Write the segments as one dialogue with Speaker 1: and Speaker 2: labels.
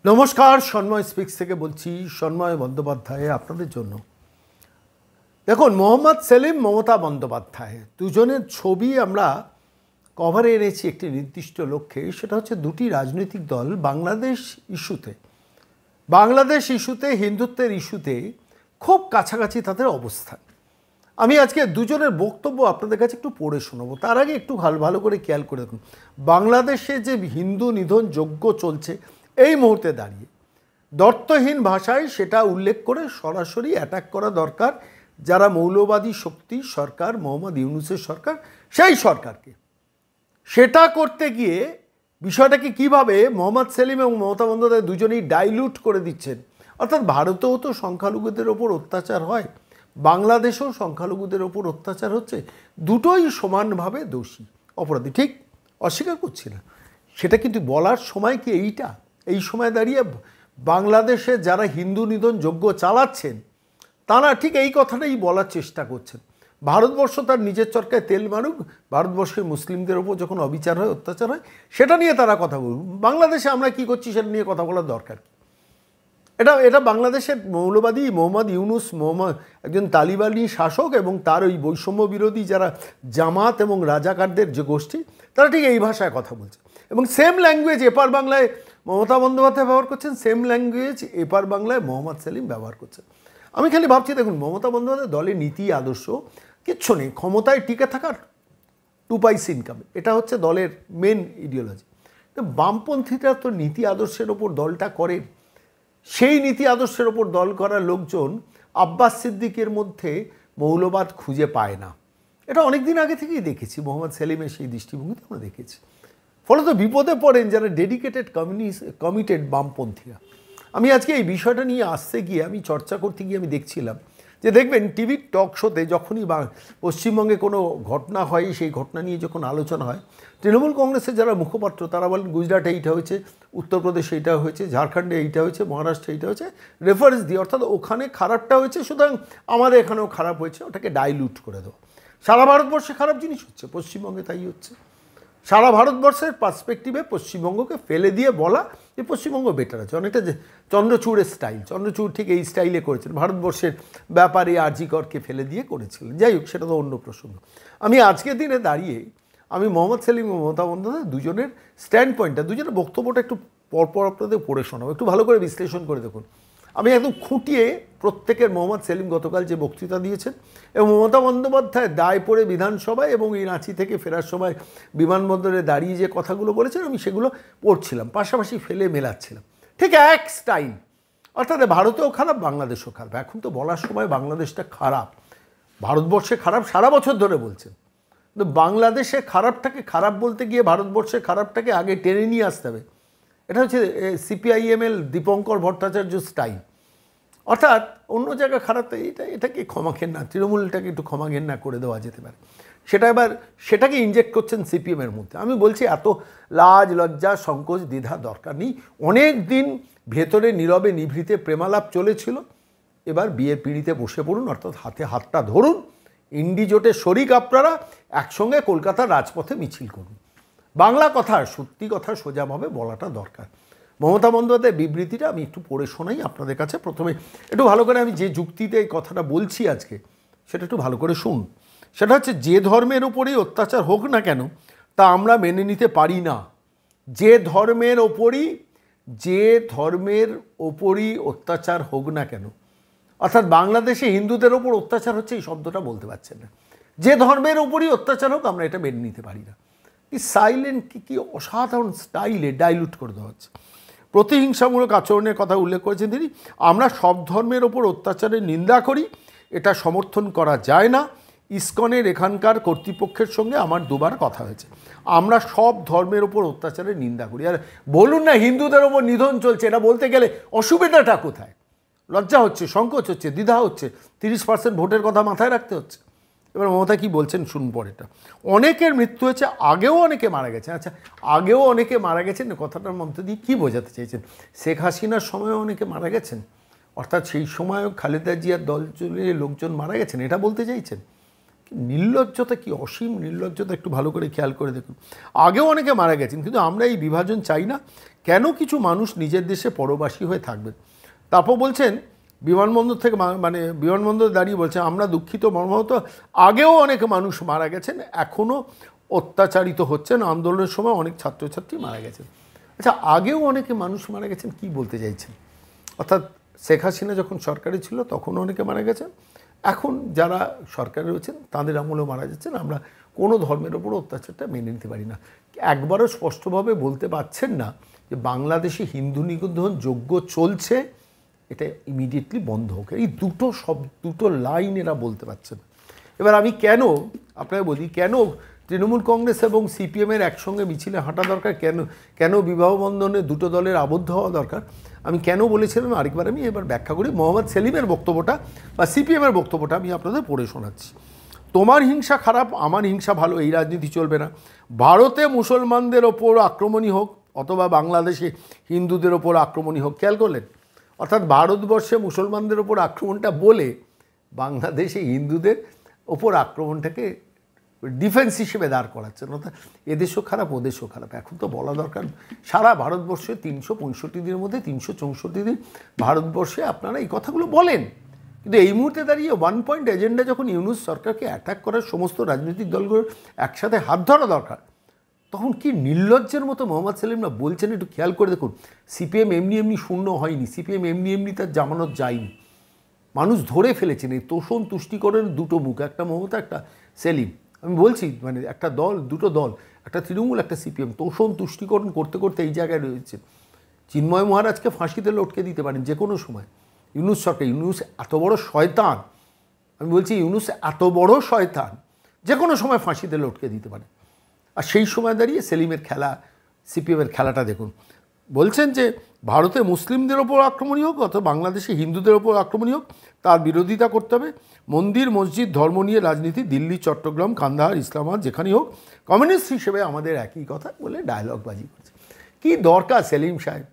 Speaker 1: নমস্কার, সন্ময় স্পিক্স থেকে বলছি। সন্ময় বন্দ্যোপাধ্যায় আপনাদের জন্য। দেখুন, মোহাম্মদ সেলিম, মমতা বন্দ্যোপাধ্যায় দুজনের ছবি আমরা কভারে এনেছি একটি নির্দিষ্ট লক্ষ্যে। সেটা হচ্ছে দুটি রাজনৈতিক দল বাংলাদেশ ইস্যুতে হিন্দুত্বের ইস্যুতে খুব কাছাকাছি তাদের অবস্থান। আমি আজকে দুজনের বক্তব্য আপনাদের কাছে একটু পড়ে শোনাবো। তার আগে একটু ভালো করে খেয়াল করে দেখুন, বাংলাদেশে যে হিন্দু নিধন যজ্ঞ চলছে এই মুহূর্তে দাঁড়িয়ে, দ্বর্থহীন ভাষায় সেটা উল্লেখ করে সরাসরি অ্যাটাক করা দরকার যারা মৌলবাদী শক্তি সরকার, মোহাম্মদ ইউনূসের সরকার, সেই সরকারকে। সেটা করতে গিয়ে বিষয়টাকে কিভাবে মোহাম্মদ সেলিম এবং মমতা বন্দ্যোপাধ্যায় দুজনেই ডাইলুট করে দিচ্ছেন। অর্থাৎ ভারতেও তো সংখ্যালঘুদের ওপর অত্যাচার হয়, বাংলাদেশেও সংখ্যালঘুদের ওপর অত্যাচার হচ্ছে, দুটোই সমানভাবে দোষী, অপরাধী। ঠিক, অস্বীকার করছি না, সেটা কিন্তু বলার সময় কি এইটা? এই সময় দাঁড়িয়ে বাংলাদেশে যারা হিন্দু নিধন যজ্ঞ চালাচ্ছেন তারা ঠিক এই কথাটাই বলার চেষ্টা করছেন। ভারতবর্ষ তার নিজের চরকায় তেল মারুক, ভারতবর্ষের মুসলিমদের ওপর যখন অবিচার হয়, অত্যাচার হয়, সেটা নিয়ে তারা কথা বলুক। বাংলাদেশে আমরা কি করছি সেটা নিয়ে কথা বলার দরকার। এটা বাংলাদেশের মৌলবাদী মোহাম্মদ ইউনূস, একজন তালিবানি শাসক, এবং তার ওই বৈষম্য বিরোধী যারা জামাত এবং রাজাকারদের যে গোষ্ঠী, তারা ঠিক এই ভাষায় কথা বলছে। এবং সেম ল্যাঙ্গুয়েজ এপার বাংলায় মমতা বন্দ্যোপাধ্যায় ব্যবহার করছেন, সেম ল্যাঙ্গুয়েজ এপার বাংলায় মোহাম্মদ সেলিম ব্যবহার করছেন। আমি খালি ভাবছি, দেখুন, মমতা বন্দ্যোপাধ্যায় দলের নীতি আদর্শ কিচ্ছু নেই, ক্ষমতায় টিকে থাকার, টু পাইস ইনকাম, এটা হচ্ছে দলের মেন ইডিওলজি। বামপন্থীরা তো নীতি আদর্শের ওপর দলটা করে, সেই নীতি আদর্শের ওপর দল করার লোকজন আব্বাস সিদ্দিকের মধ্যে মৌলবাদ খুঁজে পায় না। এটা অনেক দিন আগে থেকেই দেখেছি, মোহাম্মদ সেলিমের সেই দৃষ্টিভঙ্গিতে আমরা দেখেছি। ফলত বিপদে পড়েন যারা ডেডিকেটেড কমিটেড বামপন্থীরা। আমি আজকে এই বিষয়টা নিয়ে আসতে গিয়ে, আমি চর্চা করতে গিয়ে আমি দেখছিলাম যে, দেখবেন টিভির টক শোতে যখনই পশ্চিমবঙ্গে কোনো ঘটনা হয়, সেই ঘটনা নিয়ে যখন আলোচনা হয়, তৃণমূল কংগ্রেসের যারা মুখপাত্র তারা বলেন গুজরাটে এইটা হয়েছে, উত্তরপ্রদেশে এইটা হয়েছে, ঝাড়খণ্ডে এইটা হয়েছে, মহারাষ্ট্রে এইটা হয়েছে, রেফারেন্স দিয়ে, অর্থাৎ ওখানে খারাপটা হয়েছে সুতরাং আমাদের এখানেও খারাপ হয়েছে, ওটাকে ডাইলুট করে দেওয়া। সারা ভারতবর্ষে খারাপ জিনিস হচ্ছে, পশ্চিমবঙ্গে তাই হচ্ছে। সারা ভারতবর্ষের পার্সপেক্টিভে পশ্চিমবঙ্গকে ফেলে দিয়ে বলা যে পশ্চিমবঙ্গ বেটার আছে, অনেকটা যে চন্দ্রচূড়ের স্টাইল, চন্দ্রচূড় ঠিক এই স্টাইলে করেছেন, ভারতবর্ষের ব্যাপারে আরজি করকে ফেলে দিয়ে করেছিলেন। যাই হোক, সেটা তো অন্য প্রসঙ্গ। আমি আজকের দিনে দাঁড়িয়ে আমি মোহাম্মদ সেলিম ও মমতা বন্দ্যোপাধ্যায় দুজনের স্ট্যান্ড পয়েন্টটা, দুজনের বক্তব্যটা একটু পরপর আপনাদের পড়ে শোনাবো, একটু ভালো করে বিশ্লেষণ করে দেখুন। আমি একদম খুঁটিয়ে প্রত্যেকের, মোহাম্মদ সেলিম গতকাল যে বক্তৃতা দিয়েছেন এবং মমতা বন্দ্যোপাধ্যায় দায় পড়ে বিধানসভায় এবং এই রাঁচি থেকে ফেরার সময় বিমানবন্দরে দাঁড়িয়ে যে কথাগুলো বলেছেন, আমি সেগুলো পড়ছিলাম, পাশাপাশি ফেলে মেলাচ্ছিলাম। ঠিক এক স্টাইল, অর্থাৎ ভারতেও খারাপ, বাংলাদেশও খারাপ। এখন তো বলার সময় বাংলাদেশটা খারাপ, ভারতবর্ষে খারাপ সারা বছর ধরে বলছেন, কিন্তু বাংলাদেশে খারাপটাকে খারাপ বলতে গিয়ে ভারতবর্ষের খারাপটাকে আগে টেনে নিয়ে আসতে হবে। এটা হচ্ছে সিপিআইএমএল দীপঙ্কর ভট্টাচার্য স্টাইল। অর্থাৎ অন্য জায়গা খারাপ, তো এটাকে ক্ষমা ঘেন্না, তৃণমূলটাকে একটু ক্ষমা ঘেন্না করে দেওয়া যেতে পারে, সেটাকে ইনজেক্ট করছেন সিপিএমের মধ্যে। আমি বলছি, এত লাজ লজ্জা সংকোচ দ্বিধা দরকার নেই। অনেক দিন ভেতরে নীরবে নিভৃতে প্রেমালাপ চলেছিল, এবার বিয়ের পিঁড়িতে বসে পড়ুন, অর্থাৎ হাতে হাতটা ধরুন, ইন্ডি জোটের শরিক আপনারা, একসঙ্গে কলকাতার রাজপথে মিছিল করুন। বাংলা কথা, সত্যি কথা সোজাভাবে বলাটা দরকার। মমতা বন্দ্যোপাধ্যায়ের বিবৃতিটা আমি একটু পড়ে শোনাই আপনাদের কাছে। প্রথমে একটু ভালো করে, আমি যে যুক্তিতে এই কথাটা বলছি আজকে, সেটা একটু ভালো করে শুনুন। সেটা হচ্ছে, যে ধর্মের ওপরেই অত্যাচার হোক না কেন তা আমরা মেনে নিতে পারি না। যে ধর্মের ওপরই অত্যাচার হোক না কেন, অর্থাৎ বাংলাদেশে হিন্দুদের ওপর অত্যাচার হচ্ছে, এই শব্দটা বলতে পারছেন না। যে ধর্মের ওপরই অত্যাচার হোক আমরা এটা মেনে নিতে পারি না। কি সাইলেন্ট, কি অসাধারণ স্টাইলে ডাইলুট করে দেওয়া হচ্ছে। প্রতিহিংসামূলক আচরণের কথা উল্লেখ করেছেন তিনি। আমরা সব ধর্মের ওপর অত্যাচারের নিন্দা করি, এটা সমর্থন করা যায় না। ইসকনের এখানকার কর্তৃপক্ষের সঙ্গে আমার দুবার কথা হয়েছে। আমরা সব ধর্মের ওপর অত্যাচারের নিন্দা করি। আর বলুন না হিন্দুদের ওপর নিধন চলছে, এটা বলতে গেলে অসুবিধাটা কোথায়? লজ্জা হচ্ছে, সংকোচ হচ্ছে, দ্বিধা হচ্ছে, 30% ভোটের কথা মাথায় রাখতে হচ্ছে। এবার মমতা কি বলছেন শুনুন পরেরটা। অনেকের মৃত্যু হয়েছে, আগেও অনেকে মারা গেছে। আচ্ছা, আগেও অনেকে মারা গেছেন, কথাটার মধ্যে দিয়ে কী বোঝাতে চাইছেন? শেখ হাসিনার সময়ও অনেকে মারা গেছেন, অর্থাৎ সেই সময়ও খালেদা জিয়ার দল চলে লোকজন মারা গেছেন, এটা বলতে চাইছেন? নির্লজ্জতা, কি অসীম নির্লজ্জতা, একটু ভালো করে খেয়াল করে দেখুন। আগেও অনেকে মারা গেছেন, কিন্তু আমরা এই বিভাজন চাই না। কেন কিছু মানুষ নিজের দেশে পরবাসী হয়ে থাকবেন? তারপর বলছেন বিমানবন্দর থেকে, মানে বিমানবন্দরে দাঁড়িয়ে বলছেন আমরা দুঃখিত মর্মাহত, আগেও অনেক মানুষ মারা গেছেন, এখনও অত্যাচারিত হচ্ছেন, আন্দোলনের সময় অনেক ছাত্রছাত্রী মারা গেছেন। আচ্ছা, আগেও অনেকে মানুষ মারা গেছেন, কি বলতে চাইছেন? অর্থাৎ শেখ হাসিনা যখন সরকারে ছিল তখনও অনেকে মারা গেছেন, এখন যারা সরকারে রয়েছেন তাদের আমলেও মারা যাচ্ছেন। আমরা কোনো ধর্মের ওপর অত্যাচারটা মেনে নিতে পারি না। একবারও স্পষ্টভাবে বলতে পারছেন না যে বাংলাদেশে হিন্দু নিবন্ধন যজ্ঞ চলছে, এটা ইমিডিয়েটলি বন্ধ হোক। এই দুটো লাইন এরা বলতে পারছেন। এবার আমি কেন আপনাকে বলি, কেন তৃণমূল কংগ্রেস এবং সিপিএমের একসঙ্গে মিছিলে হাঁটা দরকার, কেন বিবাহ বন্ধনে দুটো দলের আবদ্ধ হওয়া দরকার, আমি কেন বলেছিলাম আরেকবার আমি এবার ব্যাখ্যা করি। মোহাম্মদ সেলিমের বক্তব্যটা বা সিপিএমের বক্তব্যটা আমি আপনাদের পড়ে শোনাচ্ছি। তোমার হিংসা খারাপ, আমার হিংসা ভালো, এই রাজনীতি চলবে না। ভারতে মুসলমানদের ওপর আক্রমণই হোক অথবা বাংলাদেশে হিন্দুদের ওপর আক্রমণই হোক, খেয়াল করলেন? অর্থাৎ ভারতবর্ষে মুসলমানদের ওপর আক্রমণটা বলে বাংলাদেশে হিন্দুদের ওপর আক্রমণটাকে ডিফেন্স হিসেবে দাঁড় করাচ্ছেন। অর্থাৎ এদেশও খারাপ ওদেশও খারাপ। এখন তো বলা দরকার, সারা ভারতবর্ষে 365 দিনের মধ্যে 364 দিন ভারতবর্ষে আপনারা এই কথাগুলো বলেন, কিন্তু এই মুহূর্তে দাঁড়িয়ে ওয়ান পয়েন্ট এজেন্ডা যখন ইউনূস সরকারকে অ্যাটাক করার সমস্ত রাজনৈতিক দলগুলোর একসাথে হাত ধরা দরকার, তখন কি নির্লজ্জের মতো মোহাম্মদ সেলিমরা বলছেন, একটু খেয়াল করে দেখুন। সিপিএম এমনি শূন্য হয়নি, সিপিএম এমনি তার জামানত যায়নি, মানুষ ধরে ফেলেছেন। এই তোষণ তুষ্টিকরণের দুটো মুখ, একটা মমতা একটা সেলিম। আমি বলছি মানে একটা দল, দুটো দল, একটা তৃণমূল একটা সিপিএম, তোষণ তুষ্টিকরণ করতে করতে এই জায়গায় রয়েছে। চিন্ময় মহারাজকে ফাঁসিতে লটকে দিতে পারেন যে কোনো সময়। ইউনূস সরকার, ইউনূস এত বড় শয়তান, আমি বলছি ইউনূস এত বড় শয়তান, যে কোনো সময় ফাঁসিতে লটকে দিতে পারে। আর সেই সময় দাঁড়িয়ে সেলিমের খেলা, সিপিএমের খেলাটা দেখুন। বলছেন যে ভারতে মুসলিমদের ওপর আক্রমণই হোক অথবা বাংলাদেশে হিন্দুদের ওপর আক্রমণই হোক, তার বিরোধিতা করতে হবে। মন্দির মসজিদ ধর্ম নিয়ে রাজনীতি দিল্লি, চট্টগ্রাম, কান্দাহার, ইসলামাবাদ যেখানেই হোক, কমিউনিস্ট হিসেবে আমাদের একই কথা বলে ডায়লগবাজি করছে। কি দরকার সেলিম সাহেব?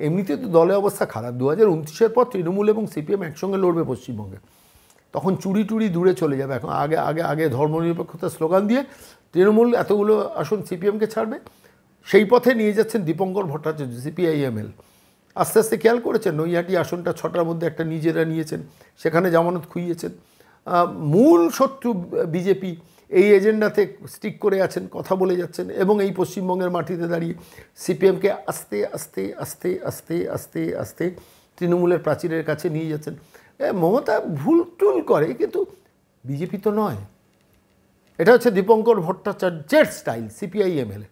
Speaker 1: এমনিতে তো দলের অবস্থা খারাপ। 2029-এর পর তৃণমূল এবং সিপিএম একসঙ্গে লড়বে পশ্চিমবঙ্গে, তখন চুরি টুরি দূরে চলে যাবে। এখন আগে ধর্মনিরপেক্ষতার স্লোগান দিয়ে তৃণমূল এতগুলো আসন সিপিএমকে ছাড়বে, সেই পথে নিয়ে যাচ্ছেন দীপঙ্কর ভট্টাচার্য, সিপিআইএমএল। আস্তে আস্তে খেয়াল করেছেন নৈহাটি আসনটা 6টার মধ্যে একটা নিজেরা নিয়েছেন, সেখানে জামানত খুইয়েছেন। মূল শত্রু বিজেপি এই এজেন্ডাতে স্টিক করে আছেন, কথা বলে যাচ্ছেন, এবং এই পশ্চিমবঙ্গের মাটিতে দাঁড়িয়ে সিপিএমকে আস্তে আস্তে আস্তে আস্তে আস্তে আস্তে তৃণমূলের প্রাচীরের কাছে নিয়ে যাচ্ছেন। মমতা ভুল টুল করে, কিন্তু বিজেপি তো নয়। এটা হচ্ছে দীপঙ্কর ভট্টাচার্যের স্টাইল, সিপিআইএমএল।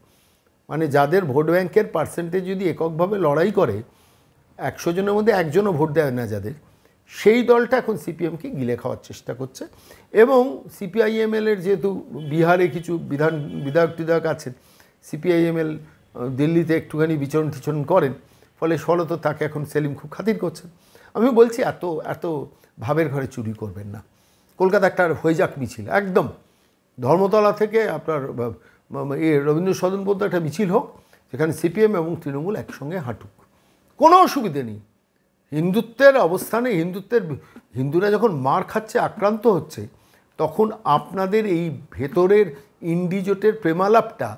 Speaker 1: মানে যাদের ভোট ব্যাংকের পার্সেন্টেজ যদি এককভাবে লড়াই করে, 100 জনের মধ্যে একজনও ভোট দেয় না যাদের, সেই দলটা এখন সিপিএমকে গিলে খাওয়ার চেষ্টা করছে। এবং সিপিআইএমএলের যেহেতু বিহারে কিছু বিধায়ক আছেন, সিপিআইএমএল দিল্লিতে একটুখানি বিচরণ টিচরণ করেন, ফলে ফলত তাকে এখন সেলিম খুব খাতির করছেন। আমি বলছি এত ভাবের ঘরে চুরি করবেন না। কলকাতা একটা হয়ে যাক মিছিল, একদম ধর্মতলা থেকে আপনার রবীন্দ্র সদন পর্যন্ত একটা মিছিল হোক, যেখানে সিপিএম এবং তৃণমূল একসঙ্গে হাঁটুক, কোনো অসুবিধে নেই। হিন্দুত্বের অবস্থানে, হিন্দুরা যখন মার খাচ্ছে, আক্রান্ত হচ্ছে, তখন আপনাদের এই ভেতরের ইন্ডিজোটের প্রেমালাপটা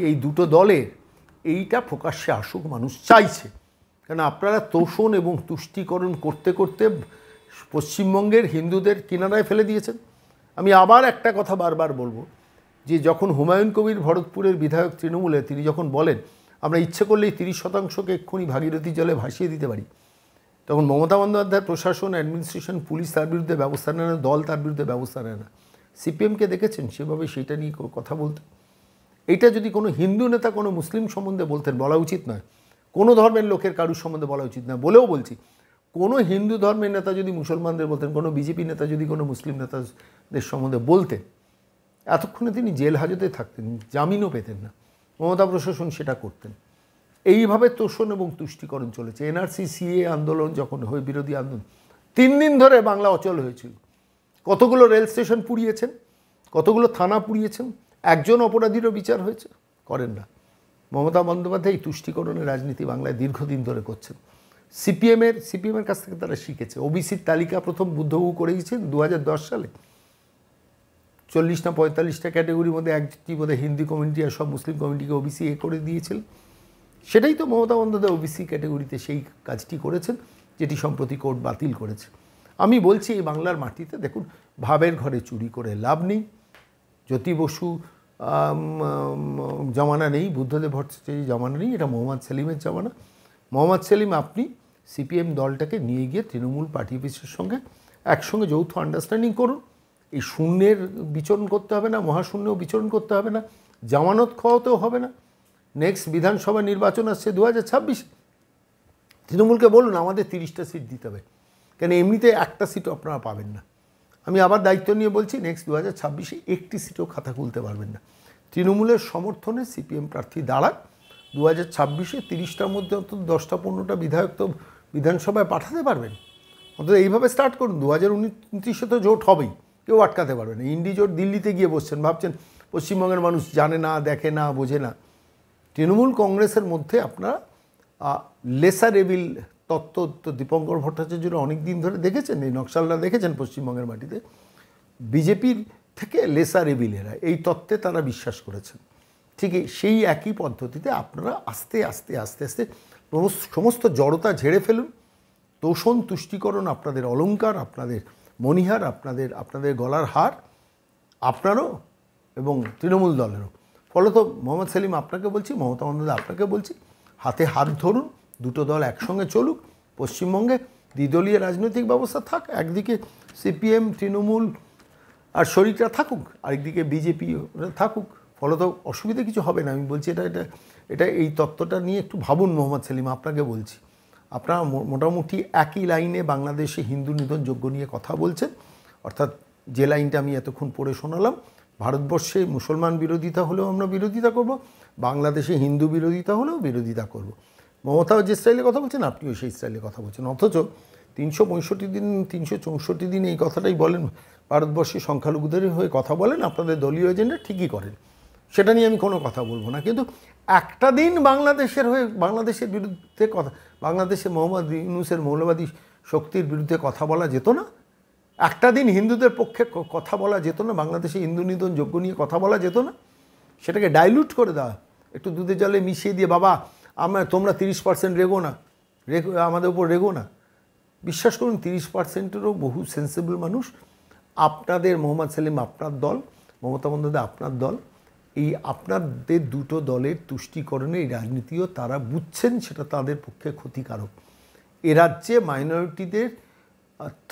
Speaker 1: এই দুটো দলের এইটা প্রকাশ্যে আসুক, মানুষ চাইছে। কেন আপনারা তোষণ এবং তুষ্টিকরণ করতে করতে পশ্চিমবঙ্গের হিন্দুদের কিনারায় ফেলে দিয়েছেন। আমি আবার একটা কথা বারবার বলবো, যে যখন হুমায়ুন কবির ভরতপুরের বিধায়ক তৃণমূলে, তিনি যখন বলেন আমরা ইচ্ছে করলেই 30% এক্ষুনি ভাগীরথী জলে ভাসিয়ে দিতে পারি, তখন মমতা বন্দ্যোপাধ্যায় প্রশাসন, অ্যাডমিনিস্ট্রেশন, পুলিশ তার বিরুদ্ধে ব্যবস্থা নেয় না, দল তার বিরুদ্ধে ব্যবস্থা নেয় না। সিপিএমকে দেখেছেন সেভাবে সেইটা নিয়ে কথা বলতে? এইটা যদি কোনো হিন্দু নেতা কোনো মুসলিম সম্বন্ধে বলতেন, বলা উচিত নয়। কোনো ধর্মের লোকের কারুর সম্বন্ধে বলা উচিত নয়, বলেও বলছি। কোনো হিন্দু ধর্মের নেতা যদি মুসলমানদের বলতেন, কোনো বিজেপি নেতা যদি কোনো মুসলিম নেতাদের সম্বন্ধে বলতেন, এতক্ষণে তিনি জেল হাজতে থাকতেন, জামিনও পেতেন না। মমতা প্রশাসন সেটা করতেন। এইভাবে তোষণ এবং তুষ্টিকরণ চলেছে। এনআরসি সিএ আন্দোলন যখন হয়ে, বিরোধী আন্দোলন 3 দিন ধরে বাংলা অচল হয়েছিল। কতগুলো রেল স্টেশন পুড়িয়েছেন, কতগুলো থানা পুড়িয়েছেন, একজন অপরাধীরও বিচার হয়েছে? করেন না। মমতা বন্দ্যোপাধ্যায় এই তুষ্টিকরণের রাজনীতি বাংলায় দীর্ঘদিন ধরে করছেন। সিপিএমের কাছ থেকে তারা শিখেছে। ওবিসির তালিকা প্রথম বুদ্ধবাবু করে গেছেন 2010 সালে। 40 না 45টা ক্যাটাগরির মধ্যে একটি বোধহয় হিন্দি কমিউনিটি আর সব মুসলিম কমিউনিটিকে ওবিসি করে দিয়েছিল। সেটাই তো মমতা বন্দ্যোপাধ্যায় ওবিসি ক্যাটাগরিতে সেই কাজটি করেছেন, যেটি সম্প্রতি কোর্ট বাতিল করেছে। আমি বলছি এই বাংলার মাটিতে দেখুন, ভাবের ঘরে চুরি করে লাভ নেই। জ্যোতি বসু জমানা নেই, বুদ্ধদেব ভট্টাচার্য জমানা নেই, এটা মোহাম্মদ সেলিমের জমানা। মোহাম্মদ সেলিম, আপনি সিপিএম দলটাকে নিয়ে গিয়ে তৃণমূল পার্টি অফিসের সঙ্গে একসঙ্গে যৌথ আন্ডারস্ট্যান্ডিং করুন। এই শূন্যের বিচরণ করতে হবে না, মহাশূন্যও বিচরণ করতে হবে না, জামানত খাওয়াতেও হবে না। নেক্সট বিধানসভা নির্বাচন আসছে 2026, তৃণমূলকে বলুন আমাদের 30টা সিট দিতে হবে, কেন এমনিতে একটা সিটও আপনারা পাবেন না। আমি আবার দায়িত্ব নিয়ে বলছি, নেক্সট 2026 একটি সিটও খাতা খুলতে পারবেন না। তৃণমূলের সমর্থনে সিপিএম প্রার্থী দাঁড়াক। 2026 30টার মধ্যে অন্তত 10টা 15টা বিধায়ক তো বিধানসভায় পাঠাতে পারবেন। অন্তত এইভাবে স্টার্ট করুন। 2029 তো জোট হবেই, কেউ আটকাতে পারবে না। ইন্ডি জোট দিল্লিতে গিয়ে বসছেন, ভাবছেন পশ্চিমবঙ্গের মানুষ জানে না, দেখে না, বোঝে না। তৃণমূল কংগ্রেসের মধ্যে আপনারা লেসার এভিল তত্ত্ব তো দীপঙ্কর ভট্টাচার্যরা অনেক দিন ধরে দেখেছেন, এই নকশালরা দেখেছেন পশ্চিমবঙ্গের মাটিতে। বিজেপির থেকে লেসার এভিলেরা এই তত্ত্বে তারা বিশ্বাস করেছেন। ঠিক সেই একই পদ্ধতিতে আপনারা আস্তে আস্তে আস্তে আস্তে সমস্ত জড়তা ঝেড়ে ফেলুন। তোষণ তুষ্টিকরণ আপনাদের অলংকার, আপনাদের মণিহার, আপনাদের গলার হার, আপনারও এবং তৃণমূল দলেরও। ফলত মোহাম্মদ সেলিম আপনাকে বলছি, মমতা বন্দ্যোপাধ্যায় আপনাকে বলছি, হাতে হাত ধরুন, দুটো দল একসঙ্গে চলুক। পশ্চিমবঙ্গে দ্বিদলীয় রাজনৈতিক ব্যবস্থা থাক, একদিকে সিপিএম তৃণমূল আর শরিকরা থাকুক, আরেকদিকে বিজেপি থাকুক। ফলত অসুবিধা কিছু হবে না। আমি বলছি এটা এই তত্ত্বটা নিয়ে একটু ভাবুন। মোহাম্মদ সেলিম আপনাকে বলছি, আপনারা মোটামুটি একই লাইনে বাংলাদেশে হিন্দু নিধন যজ্ঞ নিয়ে কথা বলছেন, অর্থাৎ যে লাইনটা আমি এতক্ষণ পড়ে শোনালাম। ভারতবর্ষে মুসলমান বিরোধিতা হলেও আমরা বিরোধিতা করব, বাংলাদেশে হিন্দু বিরোধিতা হলেও বিরোধিতা করব। মমতাও যে স্টাইলে কথা বলছেন, আপনিও সেই স্টাইলে কথা বলছেন। অথচ 365 দিন এই কথাটাই বলেন, ভারতবর্ষে সংখ্যালঘুদের হয়ে কথা বলেন, আপনাদের দলীয় এজেন্ডা ঠিকই করেন, সেটা নিয়ে আমি কোনো কথা বলবো না। কিন্তু একটা দিন বাংলাদেশের হয়ে, বাংলাদেশের বিরুদ্ধে কথা, বাংলাদেশে মোহাম্মদ ইউনূসের মৌলবাদী শক্তির বিরুদ্ধে কথা বলা যেত না? একটা দিন হিন্দুদের পক্ষে কথা বলা যেত না? বাংলাদেশে হিন্দু নিধন যজ্ঞ নিয়ে কথা বলা যেত না? সেটাকে ডাইলুট করে দেওয়া, একটু দুধে জলে মিশিয়ে দিয়ে, বাবা তোমরা 30% রেগো না, আমাদের উপর রেগো না। বিশ্বাস করুন 30%-এরও বহু সেন্সিবল মানুষ আপনাদের, মোহাম্মদ সেলিম আপনার দল, মমতা বন্দ্যোপাধ্যায় আপনার দল, এই আপনাদের দুটো দলের তুষ্টিকরণে এই রাজনীতিও তারা বুঝছেন, সেটা তাদের পক্ষে ক্ষতিকারক। এ রাজ্যে মাইনরিটিদের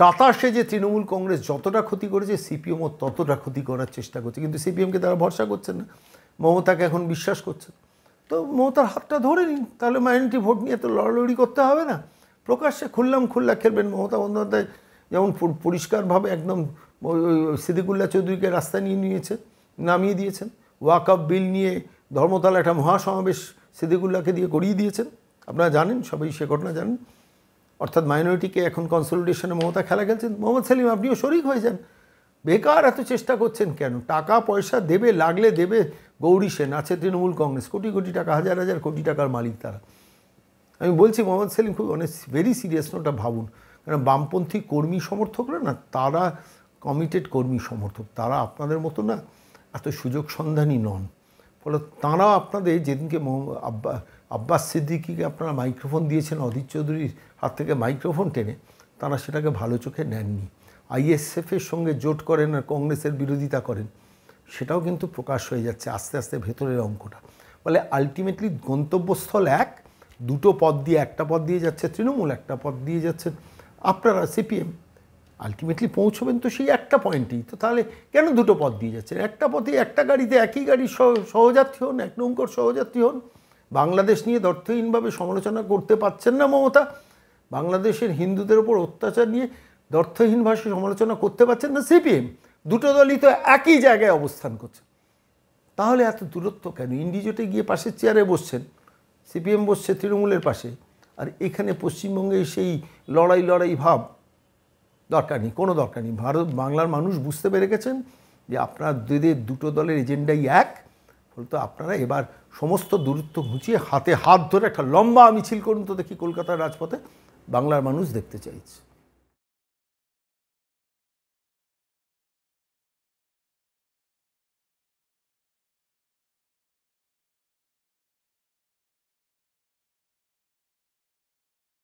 Speaker 1: তাতাসে যে তৃণমূল কংগ্রেস যতটা ক্ষতি করেছে, সিপিএমও ততটা ক্ষতি করার চেষ্টা করছে। কিন্তু সিপিএমকে তারা ভরসা করছেন না, মমতাকে এখন বিশ্বাস করছেন। তো মমতার হাতটা ধরে নিন, তাহলে মাইনরিটি ভোট নিয়ে তো লড়ালড়ি করতে হবে না। প্রকাশ্যে খোল্লা খেলবেন। মমতা বন্দ্যোপাধ্যায় যেমন পরিষ্কারভাবে একদম সিদ্দিকুল্লাহ চৌধুরীকে রাস্তায় নামিয়ে দিয়েছেন। ওয়াকফ বিল নিয়ে ধর্মতলা একটা মহাসমাবেশ সিদ্দিকুল্লাহকে দিয়ে করিয়ে দিয়েছেন, আপনারা জানেন, সবাই সে ঘটনা জানেন। অর্থাৎ মাইনরিটিকে এখন কনসলিডেশনে মমতা খেলা খেলছেন। মোহাম্মদ সেলিম আপনিও শরিক হয়ে যান। বেকার এত চেষ্টা করছেন কেন? টাকা পয়সা দেবে, লাগলে দেবে। গৌরী সেন আছে তৃণমূল কংগ্রেস, কোটি কোটি টাকা, হাজার হাজার কোটি টাকার মালিক তারা। আমি বলছি মোহাম্মদ সেলিম খুব ভেরি সিরিয়াস নোটা ভাবুন। কারণ বামপন্থী কর্মী সমর্থকরা না, তারা কমিটেড কর্মী সমর্থক, তারা আপনাদের মতো না এত সুযোগ সন্ধানী নন। ফলে তাঁরা আপনাদের যেদিনকে আব্বাস সিদ্দিকিকে আপনারা মাইক্রোফোন দিয়েছেন, অধীর চৌধুরীর হাত থেকে মাইক্রোফোন টেনে, তারা সেটাকে ভালো চোখে নেননি। আইএসএফের সঙ্গে জোট করেন আর কংগ্রেসের বিরোধিতা করেন, সেটাও কিন্তু প্রকাশ হয়ে যাচ্ছে আস্তে আস্তে ভেতরের অঙ্কটা। ফলে আলটিমেটলি গন্তব্যস্থল এক, দুটো পদ দিয়ে, একটা পদ দিয়ে যাচ্ছে তৃণমূল, একটা পদ দিয়ে যাচ্ছেন আপনারা সিপিএম। আলটিমেটলি পৌঁছবেন তো সেই একটা পয়েন্টেই। তো তাহলে কেন দুটো পদ দিয়ে যাচ্ছেন? একটা পথে, একটা গাড়িতে, একই গাড়ির সহযাত্রী হন, এক নৌকোর সহযাত্রী হন। বাংলাদেশ নিয়ে দর্থহীনভাবে সমালোচনা করতে পারছেন না মমতা, বাংলাদেশের হিন্দুদের ওপর অত্যাচার নিয়ে দর্থহীন ভাষায় সমালোচনা করতে পারছেন না সিপিএম। দুটো দলই তো একই জায়গায় অবস্থান করছে, তাহলে এত দূরত্ব কেন? ইন্ডিজোটে গিয়ে পাশের চেয়ারে বসছেন, সিপিএম বসছে তৃণমূলের পাশে, আর এখানে পশ্চিমবঙ্গে সেই লড়াই ভাব দরকার নেই, কোনো দরকার নেই। বাংলার মানুষ বুঝতে পেরে গেছেন যে আপনাদের দুটো দলের এজেন্ডাই এক। ফলত আপনারা এবার সমস্ত দূরত্ব ঘুচিয়ে হাতে হাত ধরে একটা লম্বা মিছিল করুন তো দেখি কলকাতার রাজপথে, বাংলার মানুষ দেখতে চাইছে।